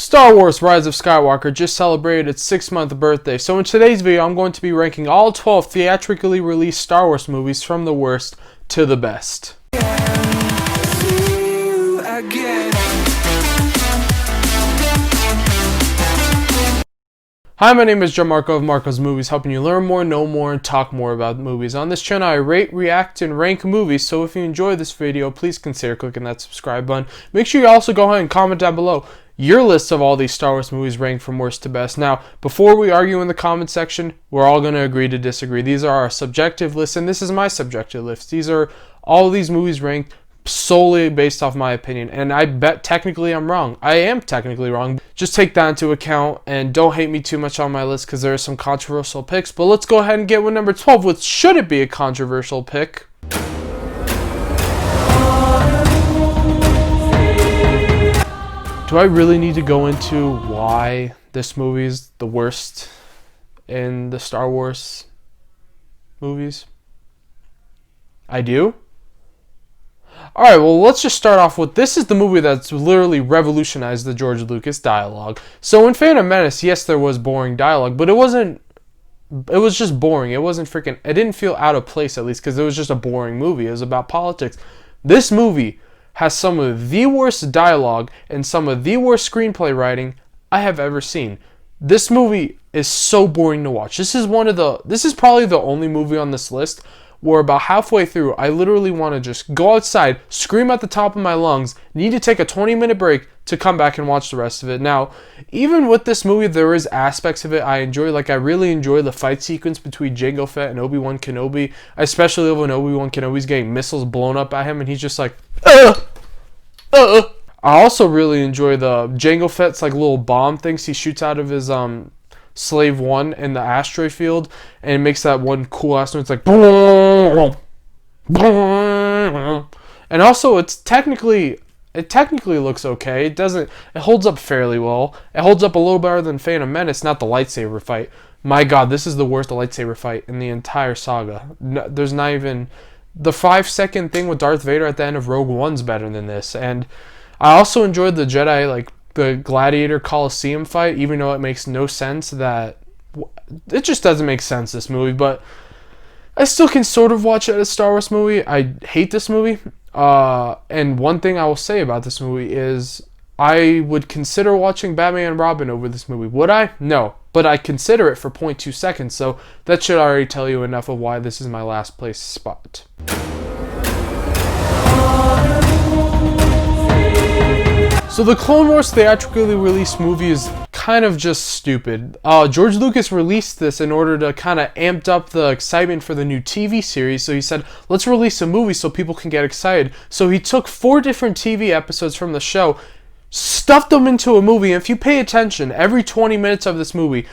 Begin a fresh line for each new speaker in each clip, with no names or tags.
Star Wars Rise of Skywalker just celebrated its 6th birthday, so in today's video I'm going to be ranking all 12 theatrically released Star Wars movies from the worst to the best. Hi, my name is John Marco of Marco's Movies, helping you learn more, know more, and talk more about movies. On this channel, I rate, react, and rank movies, so if you enjoy this video, please consider clicking that subscribe button. Make sure you also go ahead and comment down below your list of all these Star Wars movies ranked from worst to best. Now, before we argue in the comment section, we're all going to agree to disagree. These are our subjective lists, and this is my subjective list. These are all these movies ranked solely based off my opinion, and I bet technically I'm wrong. I am technically wrong. Just take that into account and don't hate me too much on my list because there are some controversial picks. But let's go ahead and get with number 12, which should it be a controversial pick. Do I really need to go into why this movie is the worst in the Star Wars movies? I do? Alright, well, let's just start off with, this is the movie that's literally revolutionized the George Lucas dialogue. So in Phantom Menace, yes, there was boring dialogue, but it was just boring. It wasn't freaking, it didn't feel out of place, at least, because it was just a boring movie. It was about politics. This movie has some of the worst dialogue and some of the worst screenplay writing I have ever seen. This movie is so boring to watch. This is probably the only movie on this list where about halfway through, I literally want to just go outside, scream at the top of my lungs, need to take a 20-minute break to come back and watch the rest of it. Now, even with this movie, there is aspects of it I enjoy. Like, I really enjoy the fight sequence between Jango Fett and Obi-Wan Kenobi. I especially love when Obi-Wan Kenobi's getting missiles blown up at him, and he's just like, I also really enjoy the Jango Fett's like little bomb things he shoots out of his Slave 1 in the asteroid field, and it makes that one cool ass noise. It's like, and also it technically looks okay. It holds up fairly well. It holds up a little better than Phantom Menace, not the lightsaber fight. My god, this is the worst lightsaber fight in the entire saga. No, there's not even the 5-second thing with Darth Vader at the end of Rogue One's better than this. And I also enjoyed the Jedi, like the Gladiator Coliseum fight, even though it makes no sense. It just doesn't make sense, this movie, but I still can sort of watch it as a Star Wars movie. I hate this movie, and one thing I will say about this movie is I would consider watching Batman and Robin over this movie. Would I? No, but I consider it for 0.2 seconds, so that should already tell you enough of why this is my last place spot. So the Clone Wars theatrically released movie is kind of just stupid. George Lucas released this in order to kind of amp up the excitement for the new TV series. So he said, let's release a movie so people can get excited. So he took 4 different TV episodes from the show, stuffed them into a movie. And if you pay attention, every 20 minutes of this movie,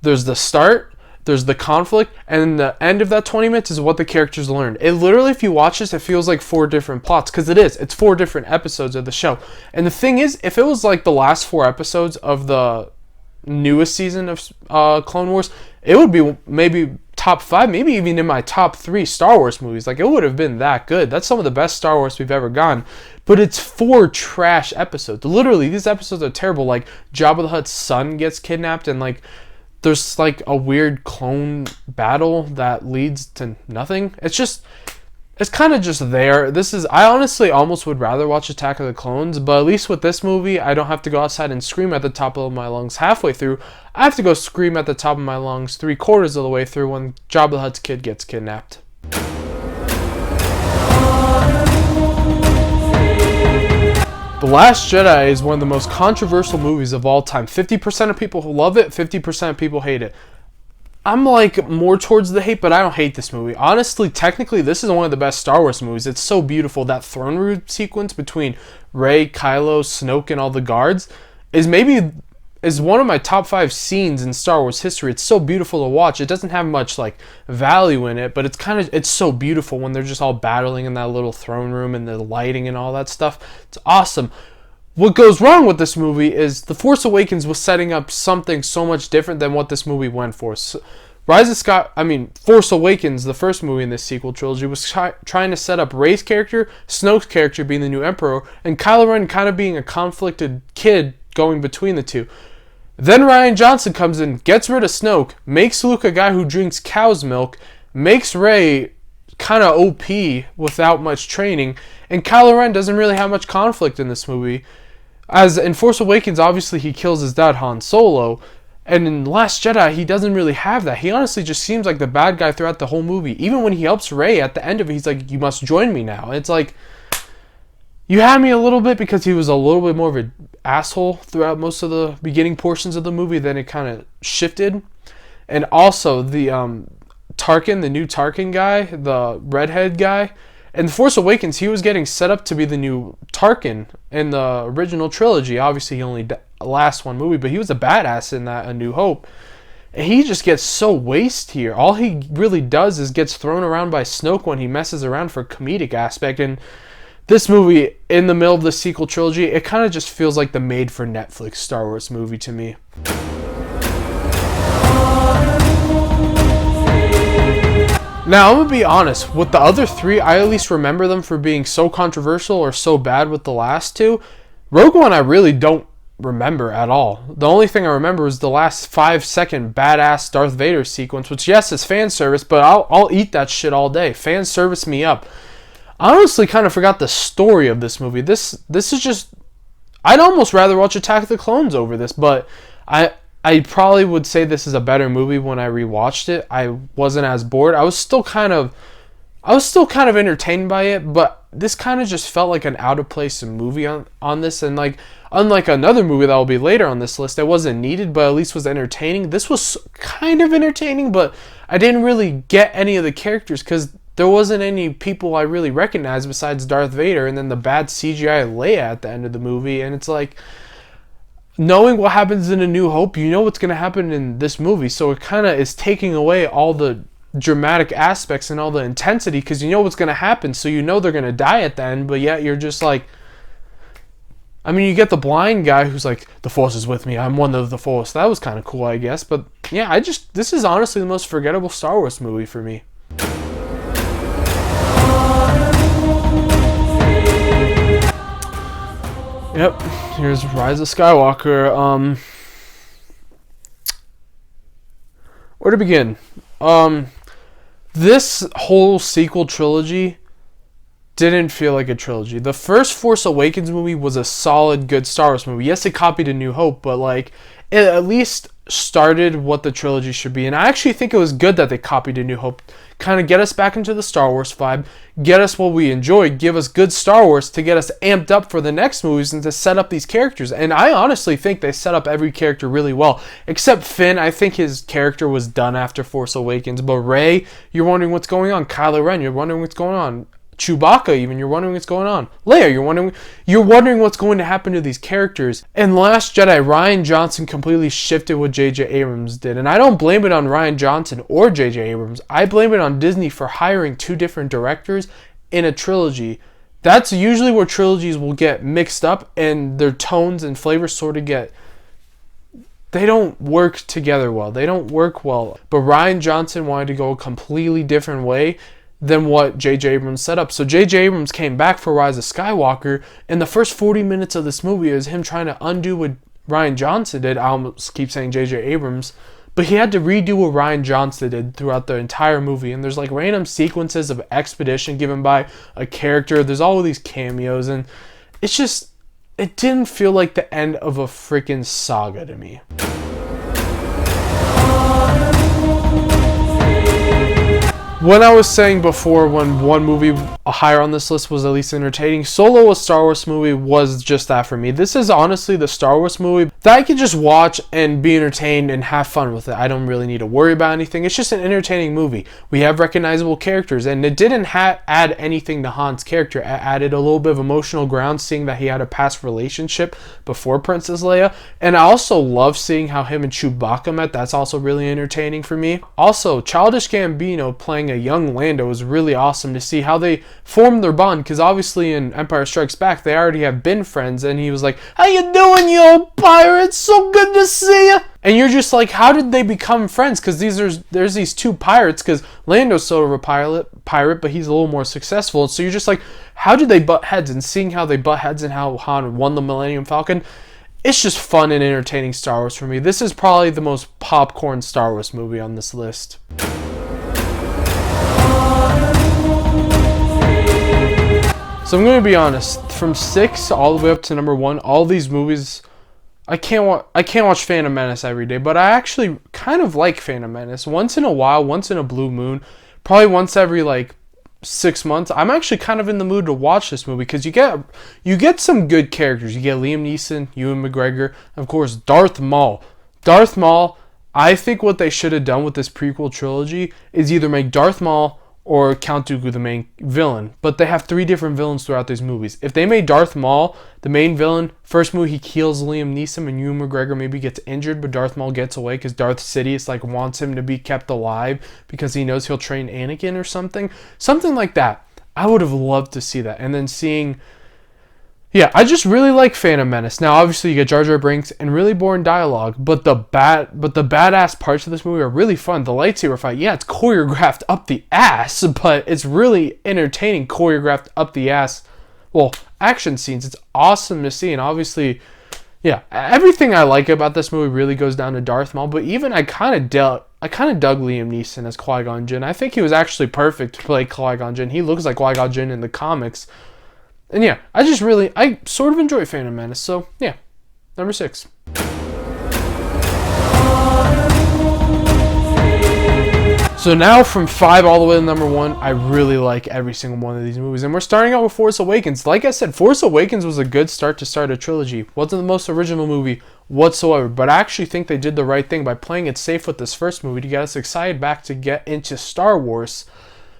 there's the start, there's the conflict, and the end of that 20 minutes is what the characters learned. It literally, if you watch this, it feels like 4 different plots, because it is. It's 4 different episodes of the show. And the thing is, if it was like the last 4 episodes of the newest season of Clone Wars, it would be maybe top 5, maybe even in my top 3 Star Wars movies. Like, it would have been that good. That's some of the best Star Wars we've ever gotten. But it's 4 trash episodes. Literally, these episodes are terrible. Like, Jabba the Hutt's son gets kidnapped, and like, there's like a weird clone battle that leads to nothing. It's kind of just there. I honestly almost would rather watch Attack of the Clones, but at least with this movie, I don't have to go outside and scream at the top of my lungs halfway through. I have to go scream at the top of my lungs 3/4 of the way through when Jabba the Hutt's kid gets kidnapped. The Last Jedi is one of the most controversial movies of all time. 50% of people love it, 50% of people hate it. I'm like more towards the hate, but I don't hate this movie. Honestly, technically, this is one of the best Star Wars movies. It's so beautiful. That throne room sequence between Rey, Kylo, Snoke, and all the guards is one of my top 5 scenes in Star Wars history. It's so beautiful to watch. It doesn't have much like value in it, but it's so beautiful when they're just all battling in that little throne room and the lighting and all that stuff. It's awesome. What goes wrong with this movie is The Force Awakens was setting up something so much different than what this movie went for. So, Force Awakens, the first movie in this sequel trilogy, was trying to set up Rey's character, Snoke's character being the new Emperor, and Kylo Ren kind of being a conflicted kid going between the two. Then Rian Johnson comes in, gets rid of Snoke, makes Luke a guy who drinks cow's milk, makes Rey kind of OP without much training, and Kylo Ren doesn't really have much conflict in this movie. As in Force Awakens, obviously he kills his dad Han Solo, and in Last Jedi he doesn't really have that. He honestly just seems like the bad guy throughout the whole movie. Even when he helps Rey at the end of it, he's like, "You must join me now." And it's like, you had me a little bit because he was a little bit more of an asshole throughout most of the beginning portions of the movie. Then it kind of shifted. And also the Tarkin, the new Tarkin guy, the redhead guy. In The Force Awakens, he was getting set up to be the new Tarkin in the original trilogy. Obviously, he only last one movie, but he was a badass in that A New Hope. And he just gets so wasted here. All he really does is gets thrown around by Snoke when he messes around for comedic aspect. And this movie, in the middle of the sequel trilogy, it kind of just feels like the made-for-Netflix Star Wars movie to me. Now, I'm going to be honest. With the other three, I at least remember them for being so controversial or so bad with the last two. Rogue One, I really don't remember at all. The only thing I remember is the last 5-second badass Darth Vader sequence, which, yes, is fan service, but I'll eat that shit all day. Fan service me up. I honestly kind of forgot the story of this movie. This is just... I'd almost rather watch Attack of the Clones over this, but I probably would say this is a better movie when I rewatched it. I wasn't as bored. I was still kind of entertained by it, but this kind of just felt like an out of place movie on this. And like, unlike another movie that will be later on this list, it wasn't needed, but at least was entertaining. This was kind of entertaining, but I didn't really get any of the characters because there wasn't any people I really recognized besides Darth Vader, and then the bad CGI Leia at the end of the movie. And it's like, knowing what happens in A New Hope, you know what's going to happen in this movie, so it kind of is taking away all the dramatic aspects and all the intensity because you know what's going to happen, so you know they're going to die at the end, but yet you're just like... I mean, you get the blind guy who's like, "The Force is with me, I'm one of the Force." That was kind of cool, I guess, but yeah, this is honestly the most forgettable Star Wars movie for me. Yep, here's Rise of Skywalker. Where to begin? This whole sequel trilogy didn't feel like a trilogy. The first Force Awakens movie was a solid, good Star Wars movie. Yes, it copied A New Hope, but like, it at least started what the trilogy should be. And I actually think it was good that they copied A New Hope. Kind of get us back into the Star Wars vibe, get us what we enjoy, give us good Star Wars to get us amped up for the next movies and to set up these characters. And I honestly think they set up every character really well. Except Finn, I think his character was done after Force Awakens. But Rey, you're wondering what's going on. Kylo Ren, you're wondering what's going on. Chewbacca, even, you're wondering what's going on. Leia, you're wondering what's going to happen to these characters. In Last Jedi, Rian Johnson completely shifted what J.J. Abrams did. And I don't blame it on Rian Johnson or J.J. Abrams. I blame it on Disney for hiring two different directors in a trilogy. That's usually where trilogies will get mixed up and their tones and flavors sort of get... They don't work together well. They don't work well. But Rian Johnson wanted to go a completely different way than what J.J. Abrams set up. So J.J. Abrams came back for Rise of Skywalker, and the first 40 minutes of this movie is him trying to undo what Rian Johnson did. I almost keep saying J.J. Abrams, but he had to redo what Rian Johnson did throughout the entire movie, and there's like random sequences of expedition given by a character. There's all of these cameos, and it's just, it didn't feel like the end of a freaking saga to me. When I was saying before, when one movie higher on this list was at least entertaining, Solo, a Star Wars movie, was just that for me. This is honestly the Star Wars movie that I can just watch and be entertained and have fun with it. I don't really need to worry about anything. It's just an entertaining movie. We have recognizable characters, and it didn't add anything to Han's character. It added a little bit of emotional ground, seeing that he had a past relationship before Princess Leia. And I also love seeing how him and Chewbacca met. That's also really entertaining for me. Also, Childish Gambino playing a young Lando was really awesome to see how they formed their bond, because obviously in Empire Strikes Back they already have been friends, and he was like, "How you doing, you old pirate? So good to see you." And you're just like, how did they become friends? Because there's these two pirates, because Lando's sort of a pirate, but he's a little more successful. And so you're just like, how did they butt heads? And seeing how they butt heads and how Han won the Millennium Falcon, it's just fun and entertaining Star Wars for me. This is probably the most popcorn Star Wars movie on this list. So I'm going to be honest, from 6 all the way up to number 1, all these movies, I can't watch Phantom Menace every day, but I actually kind of like Phantom Menace. Once in a while, once in a blue moon, probably once every 6 months, I'm actually kind of in the mood to watch this movie because you get some good characters. You get Liam Neeson, Ewan McGregor, of course Darth Maul. Darth Maul, I think what they should have done with this prequel trilogy is either make Darth Maul or Count Dooku the main villain. But they have 3 different villains throughout these movies. If they made Darth Maul the main villain, first movie he kills Liam Neeson and Ewan McGregor maybe gets injured, but Darth Maul gets away because Darth Sidious wants him to be kept alive because he knows he'll train Anakin or something. Something like that. I would have loved to see that. And then seeing... Yeah, I just really like Phantom Menace. Now, obviously, you get Jar Jar Binks and really boring dialogue, but the badass parts of this movie are really fun. The lightsaber fight, yeah, it's choreographed up the ass, but it's really entertaining choreographed up the ass. Well, action scenes, it's awesome to see, and obviously, yeah, everything I like about this movie really goes down to Darth Maul, but even I kind of dug Liam Neeson as Qui-Gon Jinn. I think he was actually perfect to play Qui-Gon Jinn. He looks like Qui-Gon Jinn in the comics. And yeah, I sort of enjoy Phantom Menace, so yeah, number 6. So now from 5 all the way to number 1, I really like every single one of these movies. And we're starting out with Force Awakens. Like I said, Force Awakens was a good start to start a trilogy. Wasn't the most original movie whatsoever, but I actually think they did the right thing by playing it safe with this first movie to get us excited back to get into Star Wars.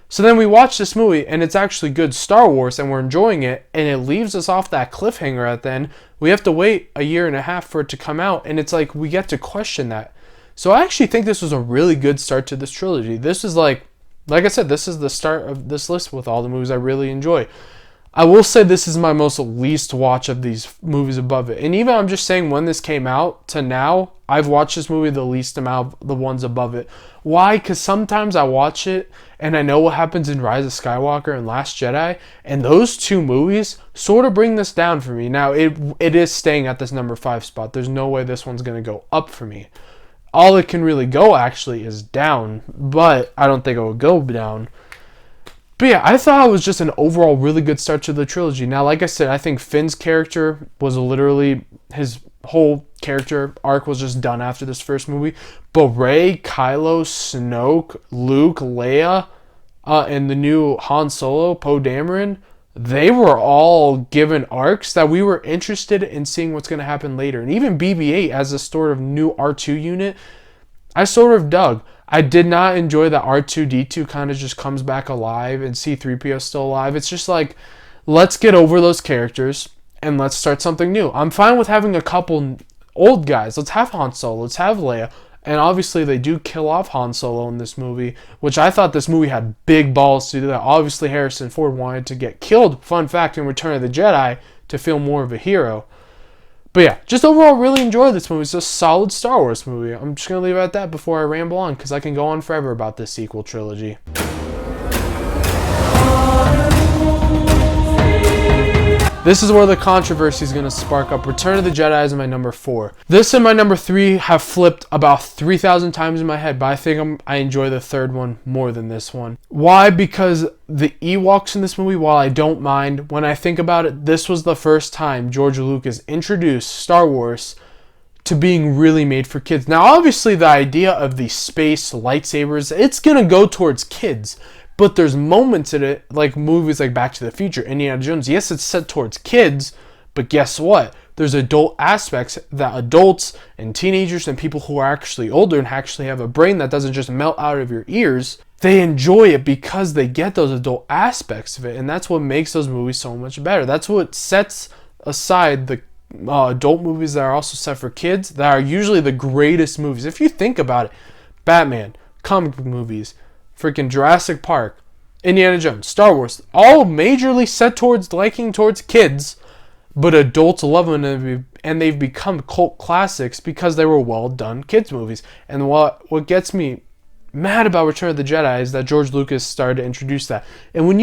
So then we watch this movie, and it's actually good Star Wars, and we're enjoying it, and it leaves us off that cliffhanger at the end. We have to wait a year and a half for it to come out, and it's we get to question that. So I actually think this was a really good start to this trilogy. This is like I said, this is the start of this list with all the movies I really enjoy. I will say this is my most least watch of these movies above it. And even I'm just saying when this came out to now, I've watched this movie the least amount of the ones above it. Why? Because sometimes I watch it and I know what happens in Rise of Skywalker and Last Jedi, and those 2 movies sort of bring this down for me. Now, it is staying at this number 5 spot. There's no way this one's going to go up for me. All it can really go actually is down, but I don't think it will go down. But yeah, I thought it was just an overall really good start to the trilogy. Now, like I said, I think Finn's character was literally, his whole character arc was just done after this first movie. But Rey, Kylo, Snoke, Luke, Leia, and the new Han Solo, Poe Dameron, they were all given arcs that we were interested in seeing what's going to happen later. And even BB-8 as a sort of new R2 unit, I sort of dug. I did not enjoy that R2-D2 kind of just comes back alive and C-3PO still alive. It's just let's get over those characters and let's start something new. I'm fine with having a couple old guys. Let's have Han Solo. Let's have Leia. And obviously they do kill off Han Solo in this movie, which I thought this movie had big balls to do that. Obviously Harrison Ford wanted to get killed, fun fact, in Return of the Jedi to feel more of a hero. But yeah, just overall really enjoyed this movie. It's a solid Star Wars movie. I'm just going to leave it at that before I ramble on, because I can go on forever about this sequel trilogy. This is where the controversy is going to spark up. Return of the Jedi is my number 4. This and my number 3 have flipped about 3,000 times in my head, but I think I enjoy the third one more than this one. Why? Because the Ewoks in this movie, while I don't mind, when I think about it, this was the first time George Lucas introduced Star Wars to being really made for kids. Now, obviously, the idea of the space lightsabers, it's going to go towards kids. But there's moments in it, like movies like Back to the Future, Indiana Jones. Yes, it's set towards kids, but guess what? There's adult aspects that adults and teenagers and people who are actually older and actually have a brain that doesn't just melt out of your ears, they enjoy it because they get those adult aspects of it. And that's what makes those movies so much better. That's what sets aside the adult movies that are also set for kids that are usually the greatest movies. If you think about it, Batman, comic book movies, freaking Jurassic Park, Indiana Jones, Star Wars, all majorly set towards liking towards kids, but adults love them and they've become cult classics because they were well done kids movies. And what gets me mad about Return of the Jedi is that George Lucas started to introduce that. And when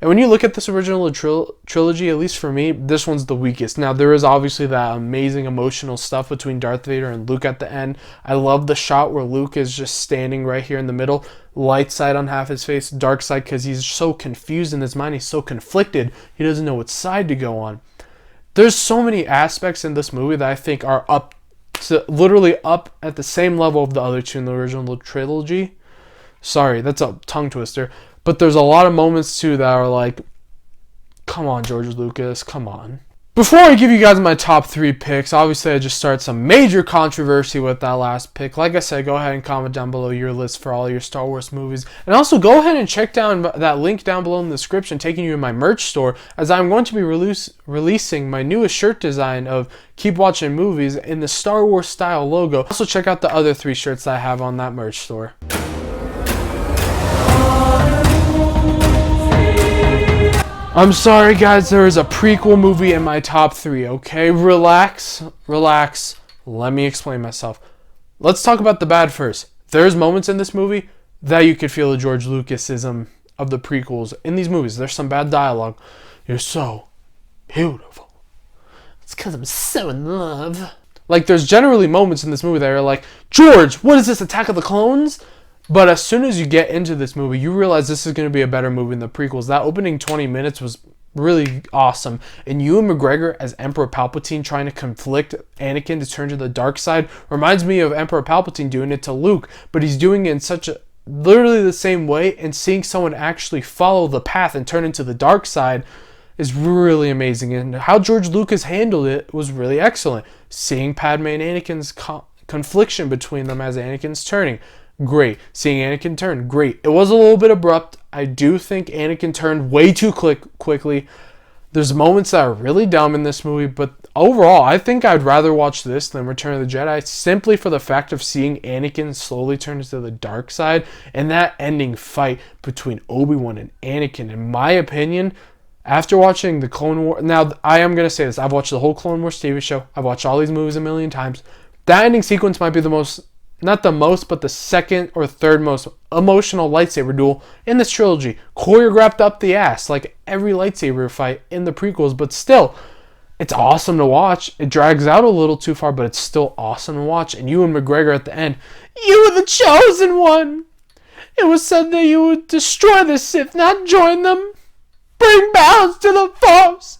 And when you look at this original trilogy, at least for me, this one's the weakest. Now, there is obviously that amazing emotional stuff between Darth Vader and Luke at the end. I love the shot where Luke is just standing right here in the middle, light side on half his face, dark side, because he's so confused in his mind. He's so conflicted. He doesn't know what side to go on. There's so many aspects in this movie that I think are literally up at the same level of the other two in the original trilogy. Sorry, that's a tongue twister. But there's a lot of moments too that are like, come on, George Lucas, come on. Before I give you guys my top 3 picks, obviously I just started some major controversy with that last pick. Like I said, go ahead and comment down below your list for all your Star Wars movies. And also go ahead and check down that link down below in the description taking you to my merch store, as I'm going to be releasing my newest shirt design of Keep Watching Movies in the Star Wars style logo. Also check out the other 3 shirts that I have on that merch store. I'm sorry guys, there is a prequel movie in my top 3, okay? Relax. Let me explain myself. Let's talk about the bad first. There's moments in this movie that you could feel the George Lucasism of the prequels in these movies. There's some bad dialogue. You're so beautiful. It's because I'm so in love. Like, there's generally moments in this movie that are like, George, what is this, Attack of the Clones? But as soon as you get into this movie, you realize this is going to be a better movie than the prequels. That opening 20 minutes was really awesome. And Ewan McGregor as Emperor Palpatine trying to conflict Anakin to turn to the dark side reminds me of Emperor Palpatine doing it to Luke. But he's doing it in such a literally the same way, and seeing someone actually follow the path and turn into the dark side is really amazing. And how George Lucas handled it was really excellent. Seeing Padme and Anakin's confliction between them as Anakin's turning. Great. Seeing Anakin turn, great. It was a little bit abrupt. I do think Anakin turned way too quickly. There's moments that are really dumb in this movie, but overall, I think I'd rather watch this than Return of the Jedi, simply for the fact of seeing Anakin slowly turn to the dark side, and that ending fight between Obi-Wan and Anakin. In my opinion, after watching the Clone Wars, now I am going to say this, I've watched the whole Clone Wars TV show, I've watched all these movies a million times. That ending sequence might be the most, not the most, but the second or third most emotional lightsaber duel in this trilogy. Choreographed up the ass, like every lightsaber fight in the prequels, but still, it's awesome to watch. It drags out a little too far, but it's still awesome to watch. And Ewan McGregor at the end, you were the chosen one. It was said that you would destroy the Sith, not join them. Bring balance to the Force,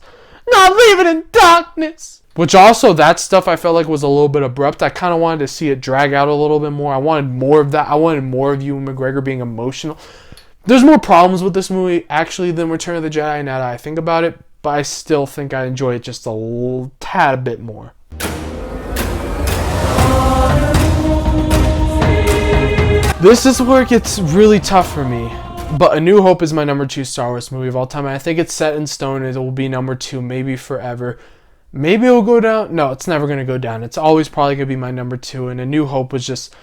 not leave it in darkness. Which also, that stuff I felt like was a little bit abrupt. I kind of wanted to see it drag out a little bit more. I wanted more of that. I wanted more of Ewan McGregor being emotional. There's more problems with this movie, actually, than Return of the Jedi, now that I think about it. But I still think I enjoy it just a little tad bit more. This is where it gets really tough for me. But A New Hope is my number 2 Star Wars movie of all time. And I think it's set in stone. It will be number 2, maybe forever. Maybe it'll go down. No, it's never going to go down. It's always probably going to be my number 2. And A New Hope was just,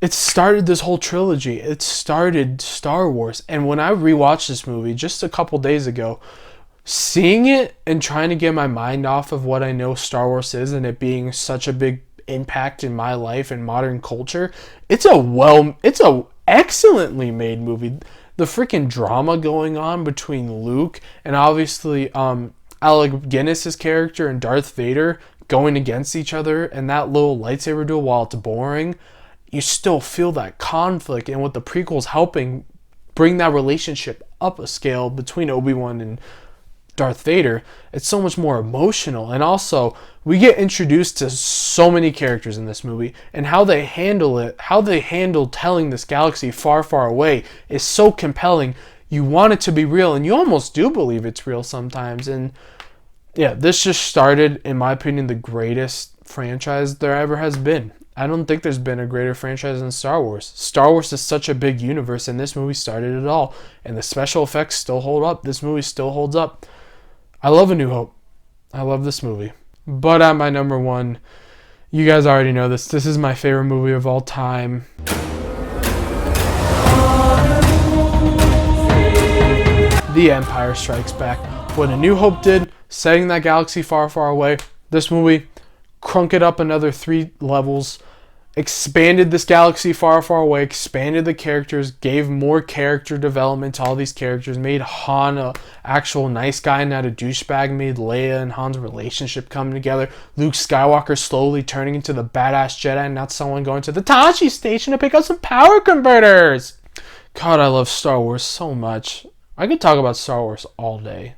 it started this whole trilogy. It started Star Wars. And when I rewatched this movie just a couple days ago, seeing it and trying to get my mind off of what I know Star Wars is and it being such a big impact in my life and modern culture, it's a excellently made movie. The freaking drama going on between Luke and obviously Alec Guinness's character and Darth Vader going against each other, and that little lightsaber duel, while it's boring, you still feel that conflict, and with the prequels helping bring that relationship up a scale between Obi-Wan and Darth Vader, it's so much more emotional. And also, we get introduced to so many characters in this movie, and how they handle it, how they handle telling this galaxy far, far away is so compelling. You want it to be real, and you almost do believe it's real sometimes. And yeah, this just started, in my opinion, the greatest franchise there ever has been. I don't think there's been a greater franchise than Star Wars. Star Wars is such a big universe, and this movie started it all. And the special effects still hold up. This movie still holds up. I love A New Hope. I love this movie. But at my number 1, you guys already know this. This is my favorite movie of all time. The Empire Strikes Back. What A New Hope did, setting that galaxy far, far away, this movie crunk it up another 3 levels. expanded this galaxy far, far away, expanded the characters, gave more character development to all these characters, made Han a actual nice guy and not a douchebag, made Leia and Han's relationship come together, Luke Skywalker slowly turning into the badass Jedi and not someone going to the Tashi station to pick up some power converters. God, I love Star Wars so much. I could talk about Star Wars all day.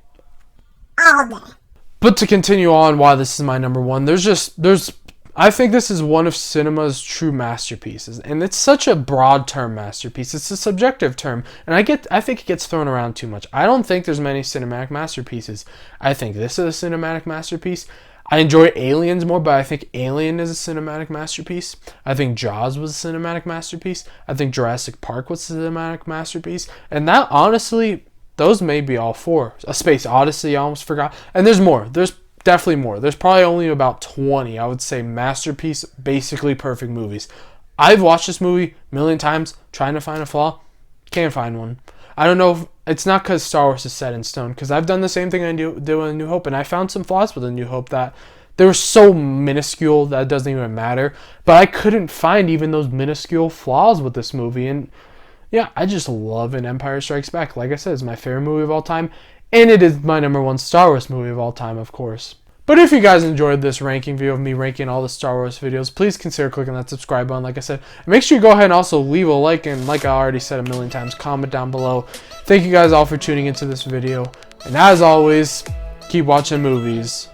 All day.
But to continue on why this is my number one, I think this is one of cinema's true masterpieces, and it's such a broad term, masterpiece. It's a subjective term, and I think it gets thrown around too much. I don't think there's many cinematic masterpieces. I think this is a cinematic masterpiece. I enjoy Aliens more, but I think Alien is a cinematic masterpiece. I think Jaws was a cinematic masterpiece. I think Jurassic Park was a cinematic masterpiece, and that honestly, those may be all four. A Space Odyssey, I almost forgot, and there's more. There's definitely more. There's probably only about 20, I would say, masterpiece, basically perfect movies. I've watched this movie a million times, trying to find a flaw. Can't find one. I don't know if it's not because Star Wars is set in stone, because I've done the same thing I did with A New Hope, and I found some flaws with A New Hope that they were so minuscule that it doesn't even matter. But I couldn't find even those minuscule flaws with this movie, and yeah, I just love an Empire Strikes Back. Like I said, it's my favorite movie of all time. And it is my number one Star Wars movie of all time, of course. But if you guys enjoyed this ranking video of me ranking all the Star Wars videos, please consider clicking that subscribe button, like I said. And make sure you go ahead and also leave a like, and like I already said a million times, comment down below. Thank you guys all for tuning into this video. And as always, keep watching movies.